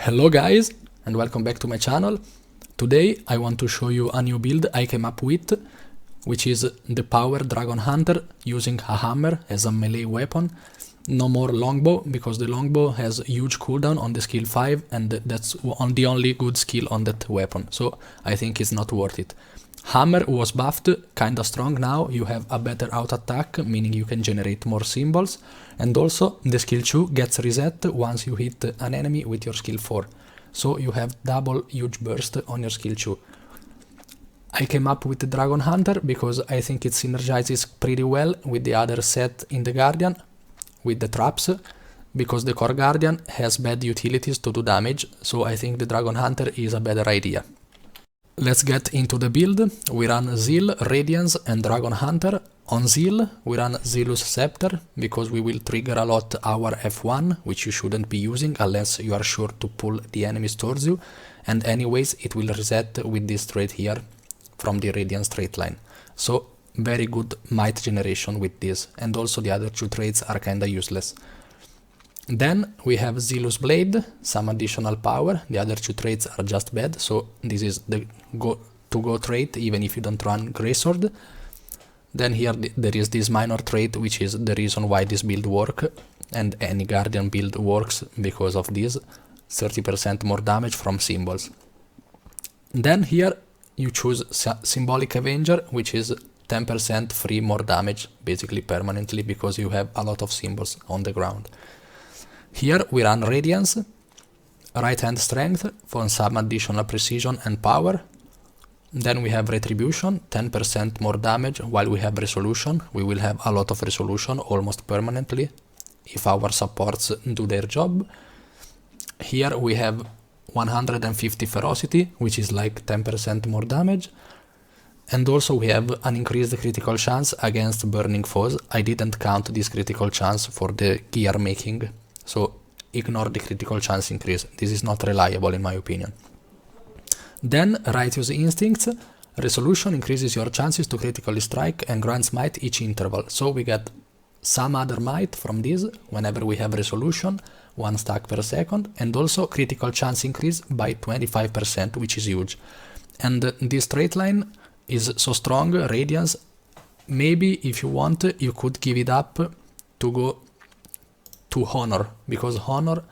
Hello guys, and welcome back to my channel. Today I want to show you a new build I came up with, which is the power Dragonhunter using a hammer as a melee weapon. No more longbow, because the longbow has huge cooldown on the skill 5 and that's the only good skill on that weapon, so I think it's not worth it. Hammer was buffed, kinda strong now, you have a better auto attack, meaning you can generate more symbols, and also the skill 2 gets reset once you hit an enemy with your skill 4, so you have double huge burst on your skill 2. I came up with the Dragonhunter because I think it synergizes pretty well with the other set in the Guardian, with the traps, because the core Guardian has bad utilities to do damage, so I think the Dragonhunter is a better idea. Let's get into the build. We run Zeal, Radiance and Dragonhunter. On Zeal, we run Zealous Scepter, because we will trigger a lot our F1, which you shouldn't be using unless you are sure to pull the enemies towards you, and anyways it will reset with this trait here from the Radiance trait line. So very good might generation with this, and also the other two traits are kinda useless. Then we have Zealous Blade, some additional power, the other two traits are just bad, so this is the go trait even if you don't run Greysword. Then here there is this minor trait, which is the reason why this build works, and any Guardian build works because of this, 30% more damage from symbols. Then here you choose Symbolic Avenger, which is 10% free more damage, basically permanently, because you have a lot of symbols on the ground. Here we run Radiance, Right Hand Strength for some additional precision and power. Then we have Retribution, 10% more damage, while we have Resolution. We will have a lot of Resolution almost permanently if our supports do their job. Here we have 150 Ferocity, which is like 10% more damage. And also we have an increased critical chance against burning foes. I didn't count this critical chance for the gear making, so ignore the critical chance increase. This is not reliable in my opinion. Then Righteous Instincts. Resolution increases your chances to critically strike and grants might each interval. So we get some other might from this whenever we have Resolution, 1 stack per second, and also critical chance increase by 25%, which is huge. And this trait line is so strong, Radiance, maybe if you want you could give it up to go to Honor, because Honor,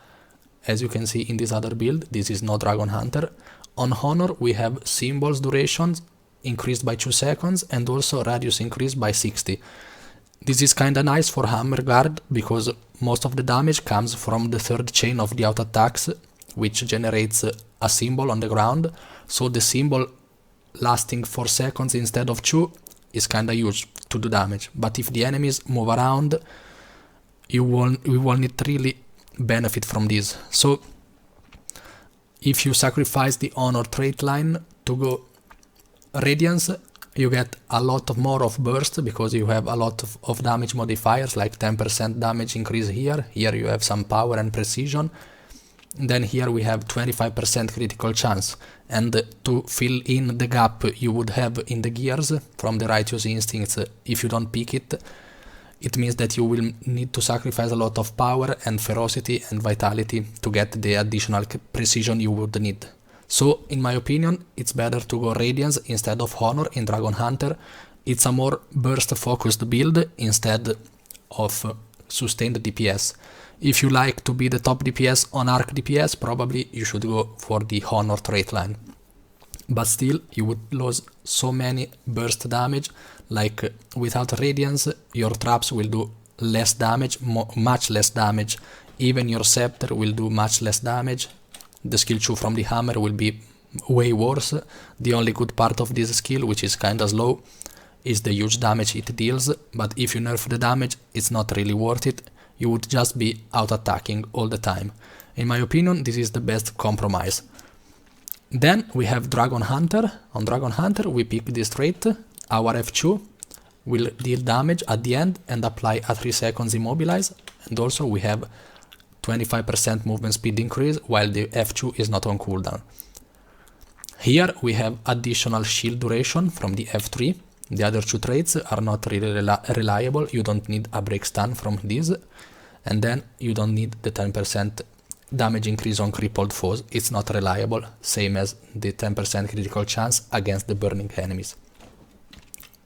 as you can see in this other build, this is no Dragonhunter. On Honor we have symbols durations increased by 2 seconds and also radius increased by 60. This is kinda nice for Hammer Guard, because most of the damage comes from the third chain of the auto attacks, which generates a symbol on the ground, so the symbol lasting 4 seconds instead of 2 is kinda huge to do damage. But if the enemies move around, you won't really benefit from this. So if you sacrifice the Honor trait line to go Radiance, you get a lot more of burst, because you have a lot of damage modifiers, like 10% damage increase here. Here you have some power and precision. Then here we have 25% critical chance, and to fill in the gap you would have in the gears from the Righteous Instincts, if you don't pick it, it means that you will need to sacrifice a lot of power and ferocity and vitality to get the additional precision you would need. So in my opinion it's better to go Radiance instead of Honor in Dragonhunter. It's a more burst focused build instead of sustained DPS. If you like to be the top DPS on arc DPS, probably you should go for the Honor trait line. But still, you would lose so many burst damage, like without Radiance, your traps will do less damage, much less damage, even your scepter will do much less damage. The skill 2 from the hammer will be way worse. The only good part of this skill, which is kinda slow, is the huge damage it deals, but if you nerf the damage, it's not really worth it. You would just be out-attacking all the time. In my opinion, this is the best compromise. Then we have Dragonhunter. On Dragonhunter we pick this trait. Our F2 will deal damage at the end and apply a 3 seconds immobilize, and also we have 25% movement speed increase while the F2 is not on cooldown. Here we have additional shield duration from the F3. The other two traits are not really reliable, you don't need a break stun from this, and then you don't need the 10% damage increase on crippled foes, it's not reliable, same as the 10% critical chance against the burning enemies.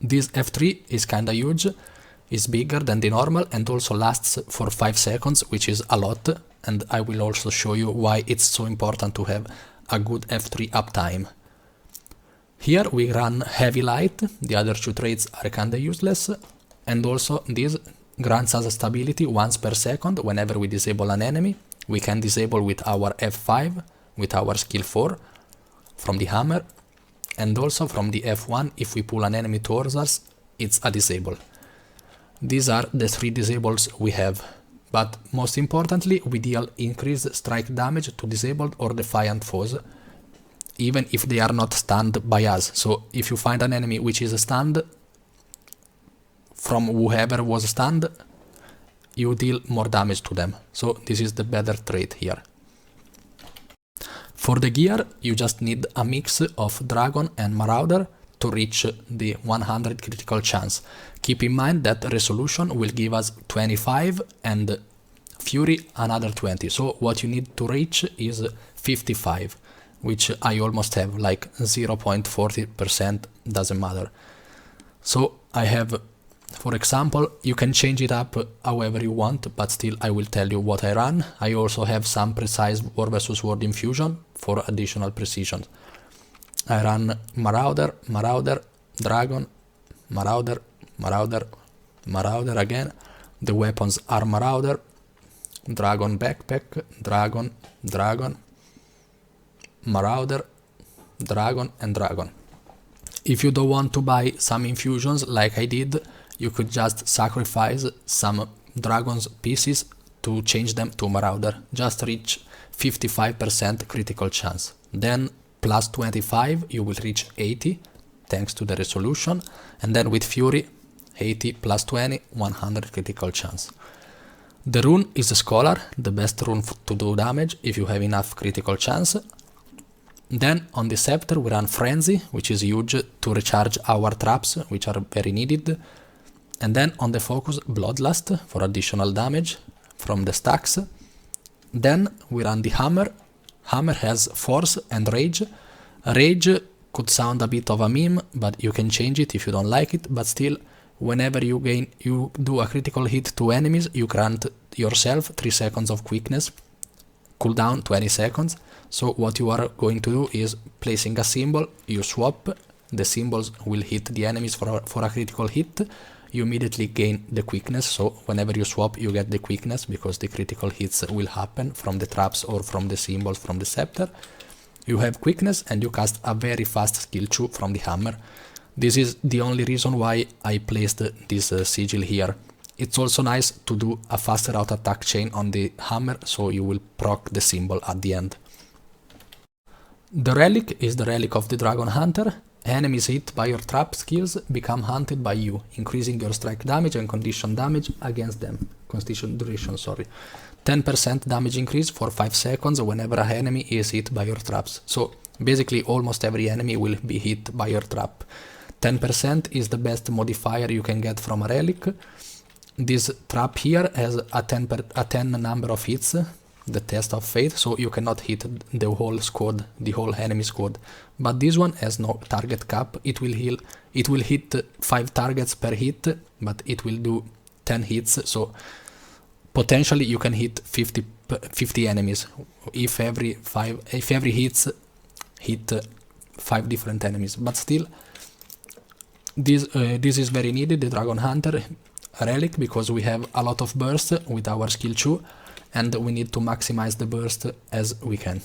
This F3 is kinda huge, is bigger than the normal and also lasts for 5 seconds, which is a lot, and I will also show you why it's so important to have a good F3 uptime. Here we run heavy light, the other two traits are kinda useless, and also this grants us a stability once per second whenever we disable an enemy. We can disable with our F5, with our skill 4, from the hammer, and also from the F1 if we pull an enemy towards us, it's a disable. These are the 3 disables we have, but most importantly we deal increased strike damage to disabled or defiant foes, even if they are not stunned by us. So if you find an enemy which is stunned from whoever was stunned, you deal more damage to them. So this is the better trait here. For the gear, you just need a mix of Dragon and Marauder to reach the 100 critical chance. Keep in mind that Resolution will give us 25 and Fury another 20. So what you need to reach is 55, which I almost have, like 0.40%, doesn't matter. So I have, for example, you can change it up however you want, but still I will tell you what I run. I also have some precise War vs Sword infusion for additional precision. I run Marauder, Marauder, Dragon, Marauder, Marauder, Marauder again. The weapons are Marauder, Dragon backpack, Dragon, Dragon, Marauder, Dragon and Dragon. If you don't want to buy some infusions like I did, you could just sacrifice some Dragon's pieces to change them to Marauder. Just reach 55% critical chance. Then plus 25 you will reach 80 thanks to the Resolution, and then with Fury 80 plus 20, 100 critical chance. The rune is a Scholar, the best rune to do damage if you have enough critical chance. Then on the Scepter we run Frenzy, which is huge to recharge our traps, which are very needed. And then on the Focus, Bloodlust for additional damage from the stacks. Then we run the Hammer. Hammer has Force and Rage. Rage could sound a bit of a meme, but you can change it if you don't like it. But still, whenever you do a critical hit to enemies, you grant yourself 3 seconds of quickness, cooldown 20 seconds. So what you are going to do is placing a symbol, you swap, the symbols will hit the enemies for a critical hit. You immediately gain the quickness, so whenever you swap you get the quickness because the critical hits will happen from the traps or from the symbols from the Scepter. You have quickness and you cast a very fast skill 2 from the Hammer. This is the only reason why I placed this sigil here. It's also nice to do a faster auto attack chain on the Hammer, so you will proc the symbol at the end. The relic is the relic of the Dragonhunter. Enemies hit by your trap skills become hunted by you, increasing your strike damage and condition damage against them. Condition duration, sorry. 10% damage increase for 5 seconds whenever an enemy is hit by your traps. So basically almost every enemy will be hit by your trap. 10% is the best modifier you can get from a relic. This trap here has a 10 number of hits, the test of fate, so you cannot hit the whole squad, the whole enemy squad. But this one has no target cap. It will hit 5 targets per hit, but it will do 10 hits, so potentially you can hit 50 enemies if every hits hit 5 different enemies. But still, this is very needed, the Dragonhunter relic, because we have a lot of burst with our skill 2 and we need to maximize the burst as we can.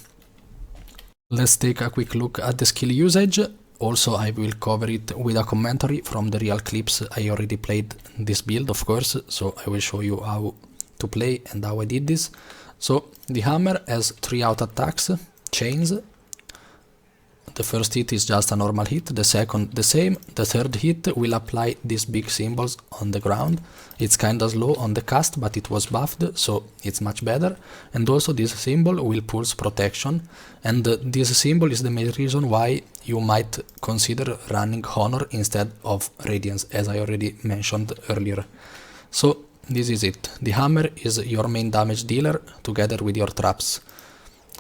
Let's take a quick look at the skill usage. Also I will cover it with a commentary from the real clips. I already played this build, of course, so I will show you how to play and how I did this. So the Hammer has 3 auto attacks, chains. The first hit is just a normal hit, the second the same, the third hit will apply these big symbols on the ground. It's kinda slow on the cast, but it was buffed, so it's much better. And also this symbol will pulse protection, and this symbol is the main reason why you might consider running Honor instead of Radiance, as I already mentioned earlier. So this is it. The hammer is your main damage dealer together with your traps.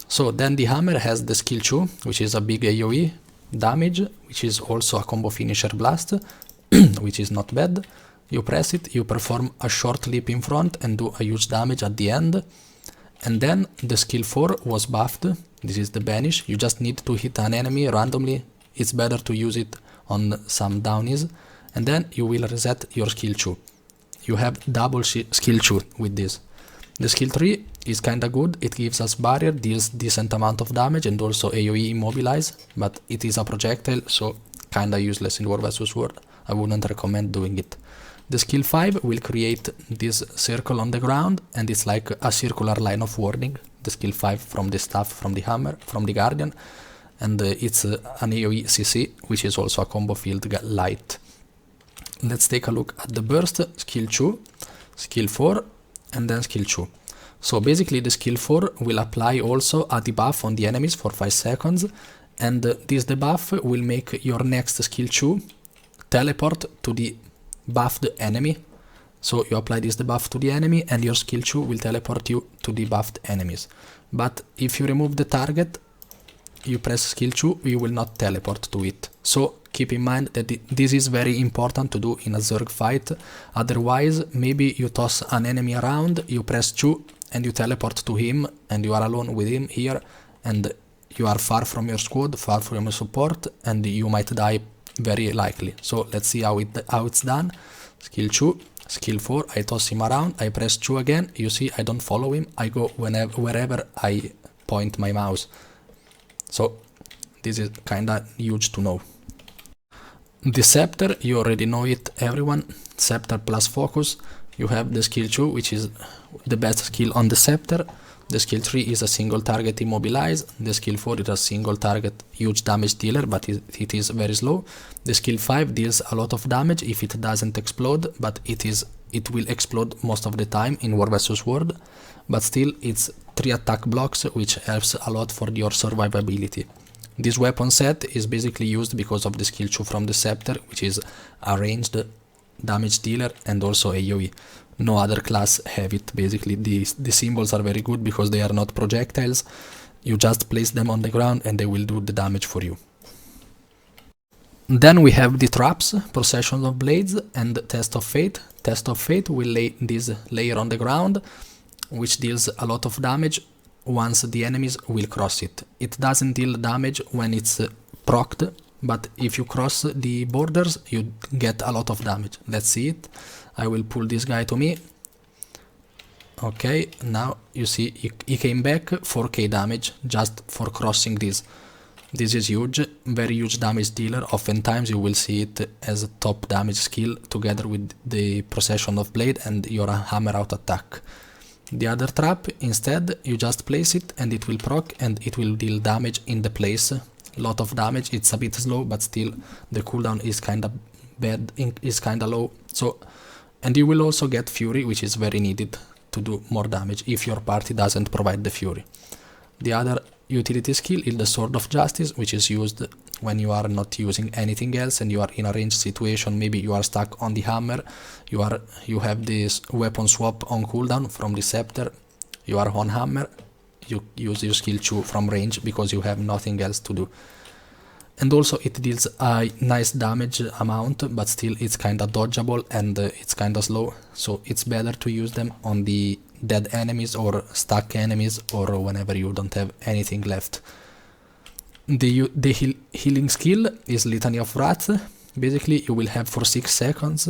So then the hammer has the skill 2, which is a big AoE damage, which is also a combo finisher blast, which is not bad. You press it, you perform a short leap in front and do a huge damage at the end. And then the skill 4 was buffed. This is the banish. You just need to hit an enemy randomly. It's better to use it on some downies. And then you will reset your skill 2. You have double skill 2 with this. The skill 3 is kinda good. It gives us barrier, deals decent amount of damage and also AoE immobilize, but it is a projectile, so kinda useless in War vs World. I wouldn't recommend doing it. The skill 5 will create this circle on the ground, and it's like a circular line of warning. The skill 5 from the staff, from the hammer, from the guardian, and it's an AoE CC, which is also a combo field light. Let's take a look at the burst. Skill 2, skill 4, and then skill 2. So basically the skill 4 will apply also a debuff on the enemies for 5 seconds, and this debuff will make your next skill 2 teleport to the buffed enemy. So you apply this debuff to the enemy and your skill 2 will teleport you to the buffed enemies. But if you remove the target, you press skill 2, you will not teleport to it. So keep in mind that this is very important to do in a Zerg fight. Otherwise, maybe you toss an enemy around, you press 2 and you teleport to him and you are alone with him here, and you are far from your squad, far from your support, and you might die very likely. So let's see how it's done. Skill 2, skill 4, I toss him around, I press 2 again, you see I don't follow him, I go wherever I point my mouse. So this is kinda huge to know. The scepter, you already know it, everyone. Scepter plus focus. You have the skill 2, which is the best skill on the scepter. The skill 3 is a single target immobilize. The skill 4 is a single target huge damage dealer, but it is very slow. The skill 5 deals a lot of damage if it doesn't explode, but it will explode most of the time in War vs World. But still, it's 3 attack blocks, which helps a lot for your survivability. This weapon set is basically used because of the skill 2 from the scepter, which is a ranged damage dealer and also AoE. No other class have it. Basically, the symbols are very good because they are not projectiles. You just place them on the ground and they will do the damage for you. Then we have the traps, Procession of Blades, and Test of Fate. Test of Fate will lay this layer on the ground, which deals a lot of damage once the enemies will cross it. It doesn't deal damage when it's procced, but if you cross the borders, you get a lot of damage. Let's see it. I will pull this guy to me. Okay, now you see he came back 4k damage just for crossing this. This is huge, very huge damage dealer. Oftentimes you will see it as a top damage skill together with the Procession of Blade and your hammer out attack. The other trap, instead, you just place it and it will proc and it will deal damage in the place. Lot of damage. It's a bit slow, but still the cooldown is kinda bad, is kinda low. So, and you will also get Fury, which is very needed to do more damage if your party doesn't provide the Fury. The other utility skill is the Sword of Justice, which is used when you are not using anything else and you are in a ranged situation. Maybe you are stuck on the hammer, you have this weapon swap on cooldown from the scepter, you are on hammer, you use your skill 2 from range because you have nothing else to do. And also it deals a nice damage amount, but still it's kinda dodgeable and it's kinda slow, so it's better to use them on the dead enemies or stuck enemies or whenever you don't have anything left. The healing skill is Litany of Wrath. Basically you will have for 6 seconds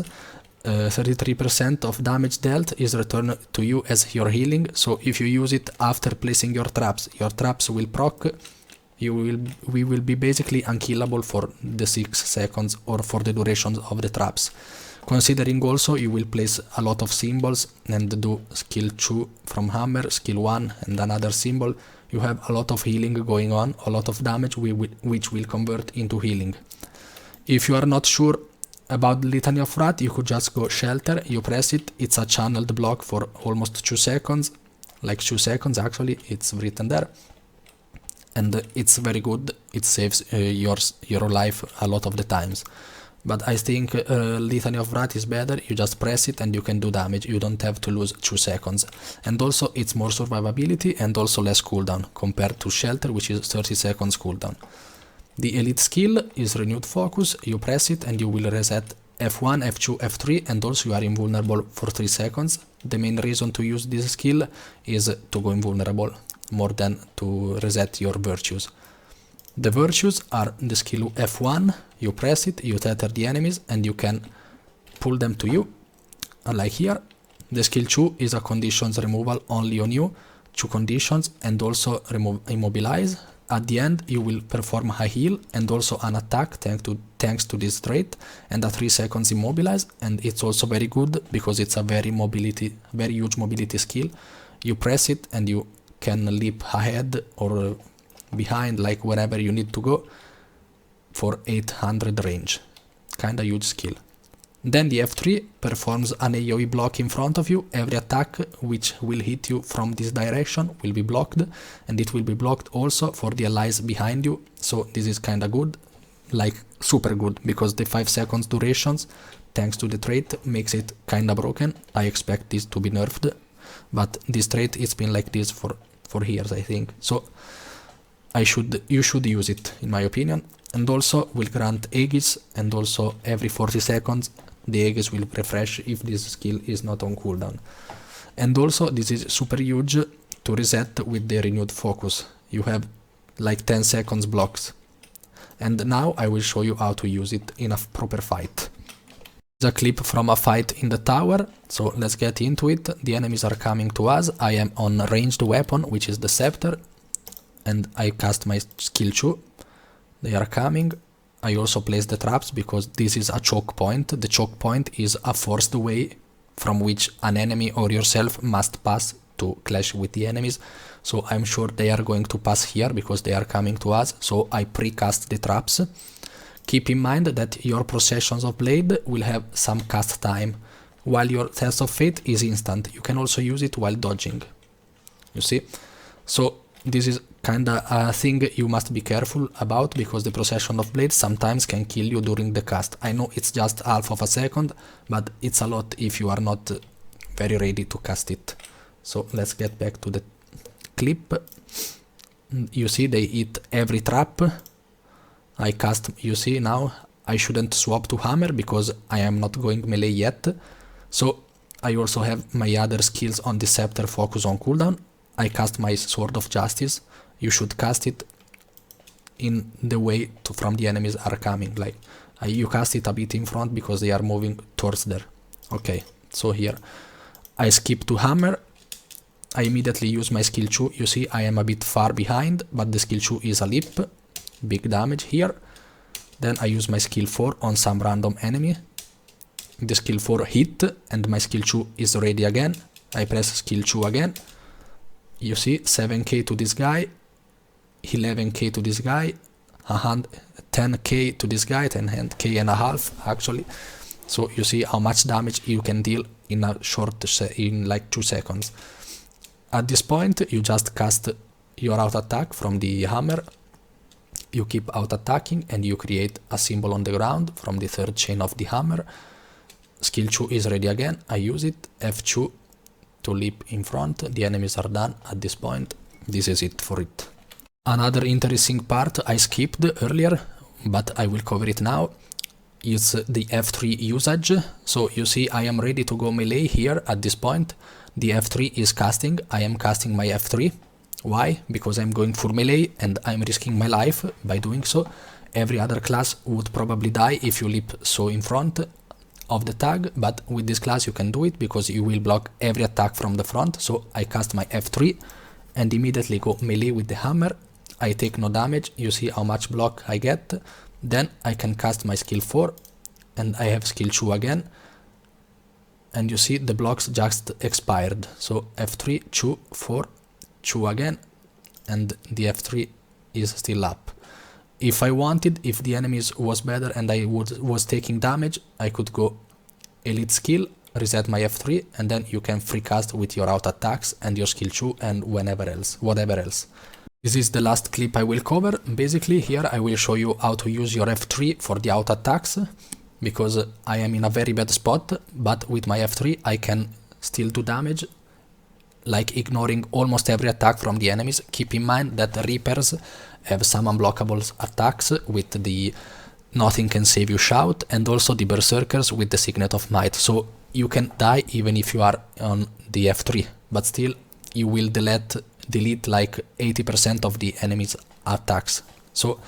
33% of damage dealt is returned to you as your healing, so if you use it after placing your traps will proc. We will be basically unkillable for the 6 seconds or for the duration of the traps. Considering also you will place a lot of symbols and do skill 2 from hammer, skill 1 and another symbol, you have a lot of healing going on, a lot of damage which will convert into healing. If you are not sure about Litany of Wrath, you could just go Shelter, you press it, it's a channeled block for almost 2 seconds, like 2 seconds actually, it's written there. And it's very good, it saves your life a lot of the times. But I think Litany of Wrath is better. You just press it and you can do damage. You don't have to lose 2 seconds. And also it's more survivability and also less cooldown compared to Shelter, which is 30 seconds cooldown. The elite skill is Renewed Focus. You press it and you will reset F1, F2, F3, and also you are invulnerable for 3 seconds. The main reason to use this skill is to go invulnerable, more than to reset your virtues. The virtues are the skill F1, you press it, you tether the enemies and you can pull them to you, like here. The skill 2 is a conditions removal only on you, 2 conditions, and also remove immobilize. At the end you will perform a heal and also an attack thanks to this trait, and a 3 seconds immobilize, and it's also very good because it's a very huge mobility skill. You press it and you can leap ahead or behind, like wherever you need to go, for 800 range. Kinda huge skill. Then the F3 performs an AoE block in front of you. Every attack which will hit you from this direction will be blocked, and it will be blocked also for the allies behind you. So this is kinda good, like super good, because the 5 seconds durations, thanks to the trait, makes it kinda broken. I expect this to be nerfed, but this trait it's been like this for years, I think. So you should use it, in my opinion. And also will grant Aegis, and also every 40 seconds the Aegis will refresh if this skill is not on cooldown. And also this is super huge to reset with the Renewed Focus. You have like 10 seconds blocks. And now I will show you how to use it in a proper fight. It's a clip from a fight in the tower, so let's get into it. The enemies are coming to us. I am on ranged weapon, which is the scepter, and I cast my skill 2. They are coming. I also place the traps because this is a choke point. The choke point is a forced way from which an enemy or yourself must pass to clash with the enemies. So I'm sure they are going to pass here because they are coming to us. So I pre-cast the traps. Keep in mind that your Processions of Blade will have some cast time, while your Test of Fate is instant. You can also use it while dodging. You see? So this is kinda a thing you must be careful about, because the Procession of Blades sometimes can kill you during the cast. I know it's just half of a second, but it's a lot if you are not very ready to cast it. So let's get back to the clip. You see they hit every trap. I cast, you see now I shouldn't swap to hammer because I am not going melee yet. So I also have my other skills on the scepter focus on cooldown. I cast my Sword of Justice. You should cast it in the way from the enemies are coming. Like you cast it a bit in front because they are moving towards there. Okay, so here I skip to hammer. I immediately use my skill 2. You see I am a bit far behind, but the skill 2 is a leap. Big damage here. Then I use my skill 4 on some random enemy. The skill 4 hit and my skill 2 is ready again. I press skill 2 again. You see 7k to this guy, 11k to this guy, 10k to this guy, 10k and a half actually. So you see how much damage you can deal in a in like 2 seconds. At this point you just cast your auto attack from the hammer. You keep out attacking and you create a symbol on the ground from the third chain of the hammer. Skill 2 is ready again. I use it, F2 to leap in front. The enemies are done at this point. This is it for it. Another interesting part I skipped earlier, but I will cover it now, is the F3 usage. So you see I am ready to go melee here at this point. The F3 is casting. I am casting my F3. Why? Because I'm going full melee and I'm risking my life by doing so. Every other class would probably die if you leap so in front of the tag, but with this class you can do it because you will block every attack from the front. So I cast my F3 and immediately go melee with the hammer. I take no damage. You see how much block I get. Then I can cast my skill 4 and I have skill 2 again. And you see the blocks just expired. So F3, 2, 4, 2 again, and the F3 is still up. If I wanted, if the enemies was better and I was taking damage, I could go elite skill, reset my F3, and then you can free cast with your auto attacks and your skill 2 and whatever else. This is the last clip I will cover. Basically here I will show you how to use your F3 for the auto attacks. because I am in a very bad spot, but with my F3 I can still do damage, like ignoring almost every attack from the enemies. Keep in mind that the Reapers have some unblockable attacks with the Nothing Can Save You shout, and also the Berserkers with the Signet of Might, so you can die even if you are on the F3, but still you will delete like 80% of the enemy's attacks. So,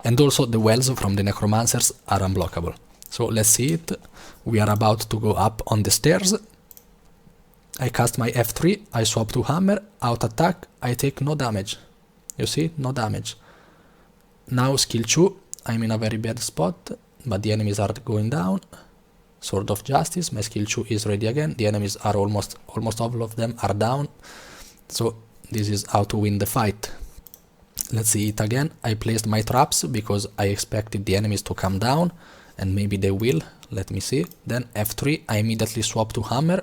and also the wells from the Necromancers are unblockable. So let's see it. We are about to go up on the stairs. I cast my F3, I swap to hammer, out attack, I take no damage. You see, no damage. Now skill 2, I'm in a very bad spot, but the enemies are going down. Sword of Justice, my skill 2 is ready again. The enemies are almost all of them are down. So this is how to win the fight. Let's see it again. I placed my traps because I expected the enemies to come down, and maybe they will. Let me see. Then F3, I immediately swap to hammer.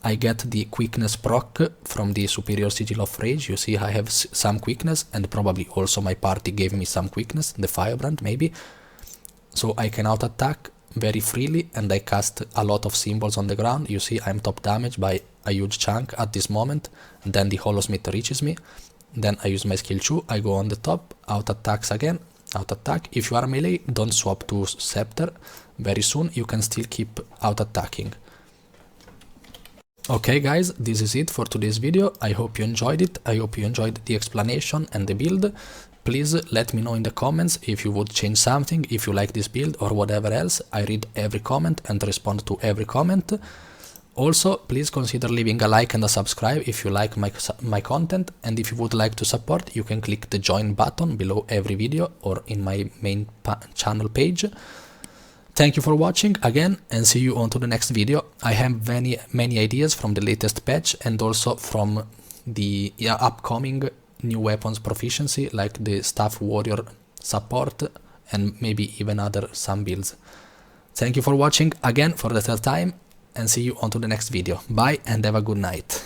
I get the quickness proc from the Superior Sigil of Rage. You see I have some quickness, and probably also my party gave me some quickness, the Firebrand maybe. So I can out attack very freely, and I cast a lot of symbols on the ground. You see I'm top damage by a huge chunk at this moment, and then the Holosmith reaches me. Then I use my skill 2, I go on the top, out attacks again, out attack. If you are melee, don't swap to Scepter. Very soon you can still keep out attacking. Okay guys, this is it for today's video. I hope you enjoyed it. I hope you enjoyed the explanation and the build. Please let me know in the comments if you would change something, if you like this build or whatever else. I read every comment and respond to every comment. Also, please consider leaving a like and a subscribe if you like my content, and if you would like to support, you can click the join button below every video or in my main channel page. Thank you for watching again, and see you on to the next video. I have many ideas from the latest patch, and also from the upcoming new weapons proficiency, like the Staff Warrior support, and maybe even some builds. Thank you for watching again for the third time, and see you on to the next video. Bye and have a good night.